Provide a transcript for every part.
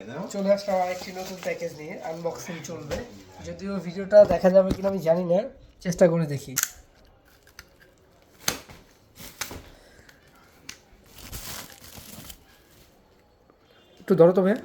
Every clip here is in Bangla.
চলে আসলাম আরেকটি নতুন প্যাকেজ নিয়ে, আনবক্সিং চলবে। যদিও ভিডিওটা দেখা যাবে কিনা আমি জানি না, চেষ্টা করে দেখি। একটু ধরো তো ভাই।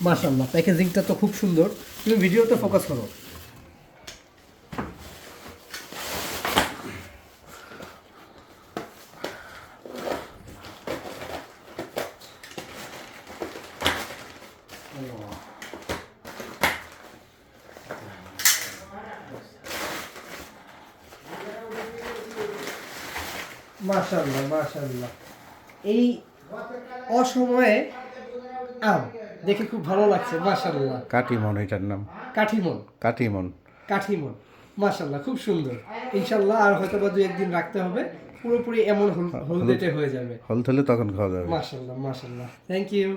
মাশাআল্লাহ, প্যাকেজিংটা তো খুব সুন্দর। তুমি ভিডিওতে ফোকাস করো। মাশাআল্লাহ মাশাআল্লাহ, এই অসময়ে আম দেখে খুব ভালো লাগছে। মাশাআল্লাহ, কাটিমন এটার নাম। কাঠিমন। কাটিমন। কাঠিমন, মাশাআল্লাহ, খুব সুন্দর। ইনশাআল্লাহ আর হয়তো বা 2-1 দিন রাখতে হবে, পুরোপুরি এমন হলদেটে হয়ে যাবে। হলুদ হলে তখন খাওয়া যাবে। মাশাআল্লাহ মাশাআল্লাহ, থ্যাংক ইউ।